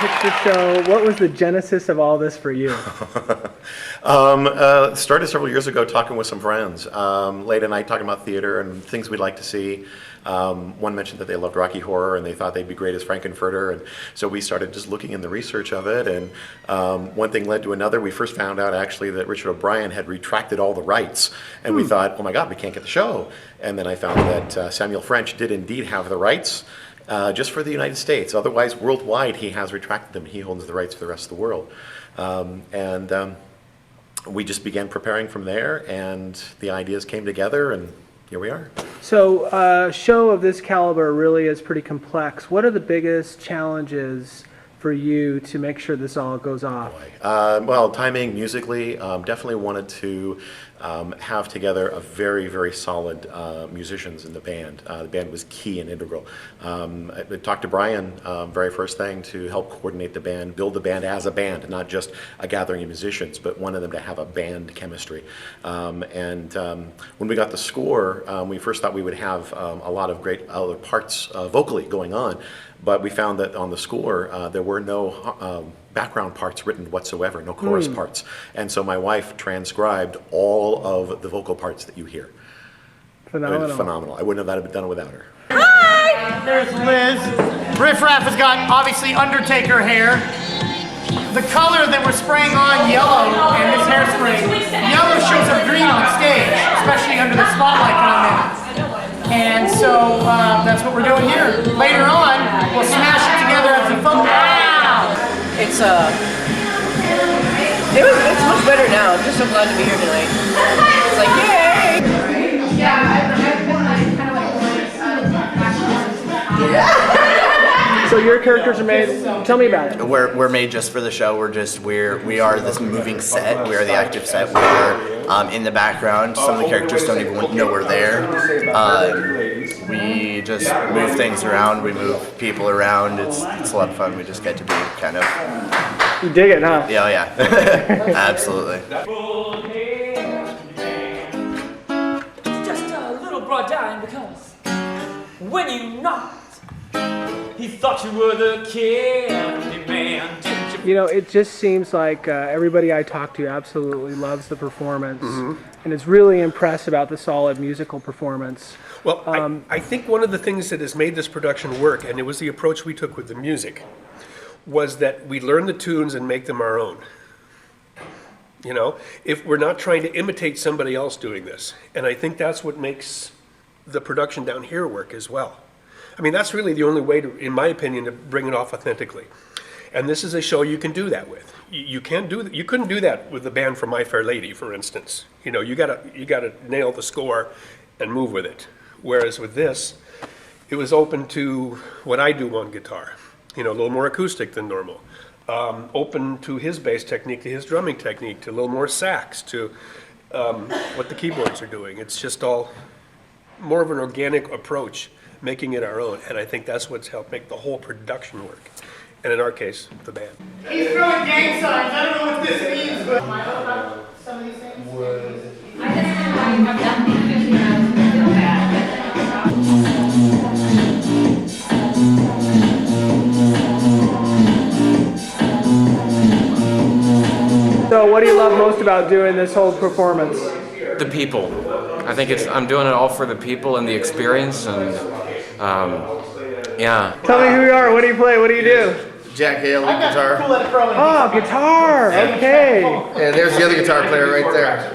picture show. What was the genesis of all this for you? Started several years ago talking with some friends, late at night talking about theater and things we'd like to see. One mentioned that they loved Rocky Horror and they thought they'd be great as Frankenfurter, and so we started just looking in the research of it, and one thing led to another. We first found out actually that Richard O Brien had retracted all the rights, and we thought, oh my God, we can't get the show. And then I found that Samuel French did indeed have the rights, just for the United States. Otherwise, worldwide, he has retracted them. He owns the rights for the rest of the world. We just began preparing from there, and the ideas came together, and here we are. So a show of this caliber really is pretty complex. What are the biggest challenges for you to make sure this all goes off? Well, timing, musically, definitely wanted to have together a very, very solid musicians in the band. The band was key and integral. I talked to Brian, very first thing, to help coordinate the band, build the band as a band, not just a gathering of musicians, but wanted them to have a band chemistry. When we got the score, we first thought we would have a lot of great other parts vocally going on, but we found that on the score there were no background parts written whatsoever, no chorus parts. And so my wife transcribed all of the vocal parts that you hear. Phenomenal. Phenomenal. I wouldn't have done it without her. Hi! There's Liz. Riff Raff has got, obviously, Undertaker hair. The color that we're spraying on, yellow, and this hairspray, yellow shows up green on stage, especially under the spotlight when I'm in. And so that's what we're doing here. Later on, we'll smash it together as a photo. It's much better now. I'm just so glad to be here tonight. It's like, yay! So your characters are made, tell me about it. We're made just for the show. We are this moving set. We are the active set. We are in the background. Some of the characters don't even know we're there. We just move things around. We move people around. It's a lot of fun. We just get to be kind of. You dig it, huh? Yeah, yeah. Absolutely. It's just a little broad dying because when you knocked, he thought you were the candy man. You know, it just seems like everybody I talk to absolutely loves the performance, and is really impressed about the solid musical performance. Well, I think one of the things that has made this production work, and it was the approach we took with the music, was that we learn the tunes and make them our own. You know, if we're not trying to imitate somebody else doing this. And I think that's what makes the production down here work as well. I mean, that's really the only way to, in my opinion, to bring it off authentically. And this is a show you can do that with. You couldn't do that with the band from My Fair Lady, for instance. You know, you gotta nail the score and move with it. Whereas with this, it was open to what I do on guitar. You know, a little more acoustic than normal. Open to his bass technique, to his drumming technique, to a little more sax, to what the keyboards are doing. It's just all more of an organic approach, making it our own. And I think that's what's helped make the whole production work. And in our case, the band. He's throwing gang signs. I don't know what this means, but am I about some of these things? So what do you love most about doing this whole performance? The people. I think I'm doing it all for the people and the experience, and yeah. Tell me who you are, what do you play, what do you do? Jack Hale, lead guitar. Oh, guitar, okay. And there's the other guitar player right there.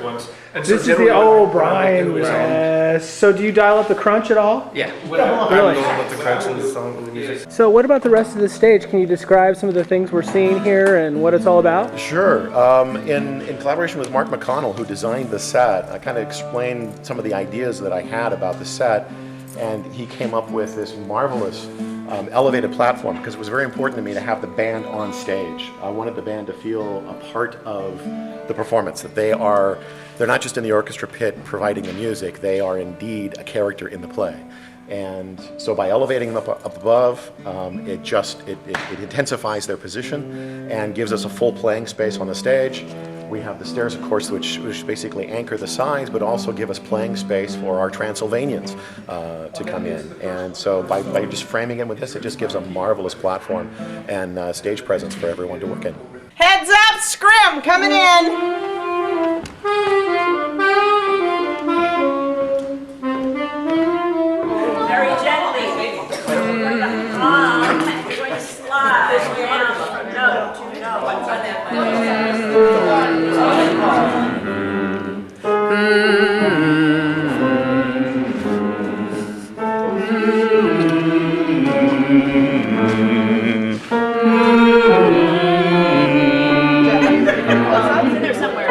This is the O Brien, yes. So do you dial up the crunch at all? Yeah. Really? With the crunch and the song and the music. So what about the rest of the stage? Can you describe some of the things we're seeing here and what it's all about? Sure. In collaboration with Mark McConnell, who designed the set, I kind of explained some of the ideas that I had about the set, and he came up with this marvelous elevated platform, because it was very important to me to have the band on stage. I wanted the band to feel a part of the performance, that they're not just in the orchestra pit providing the music, they are indeed a character in the play. And so by elevating them up above, it intensifies their position and gives us a full playing space on the stage. We have the stairs, of course, which basically anchor the sides, but also give us playing space for our Transylvanians to come in. And so by just framing it with this, it just gives a marvelous platform and stage presence for everyone to work in. Heads up, scrim coming in. Very gently. We're going to slide down. No, to no. It's in there somewhere.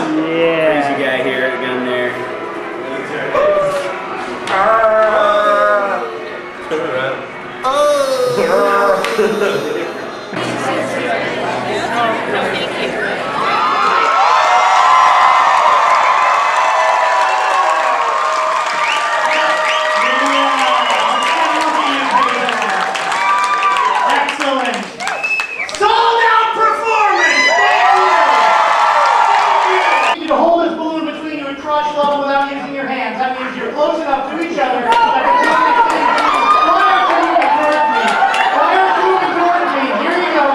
Crazy guy here, the gun there. Excellent. Sold out performance. Thank you. You need to hold this balloon between you at crotch level without using your hands. That means you're close enough to each other. Prior to encourage me. Here you go.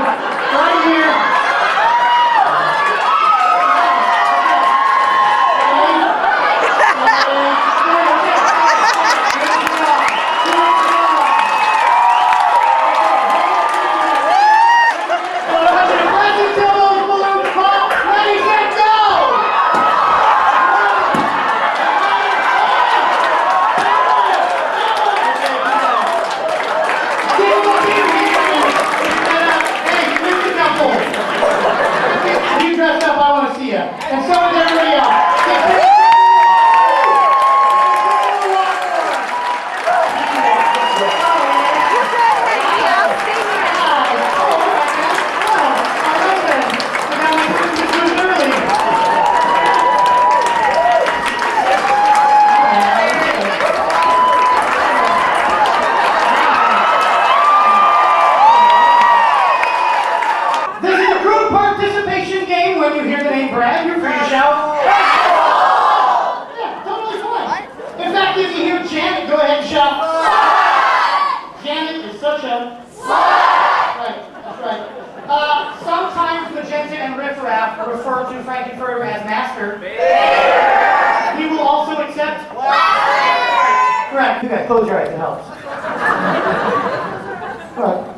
Right here. And so is everybody else. This is a group participation game. When you hear the name Brad, you're free to shout. Yeah, totally fine. If that gives you here, Janet, go ahead and shout. Janet is such a. Right, that's right. Sometimes Magenta and Riff Raff refer to Frankie Furter as Master. He will also accept. Correct. You guys close your eyes, it helps. All right.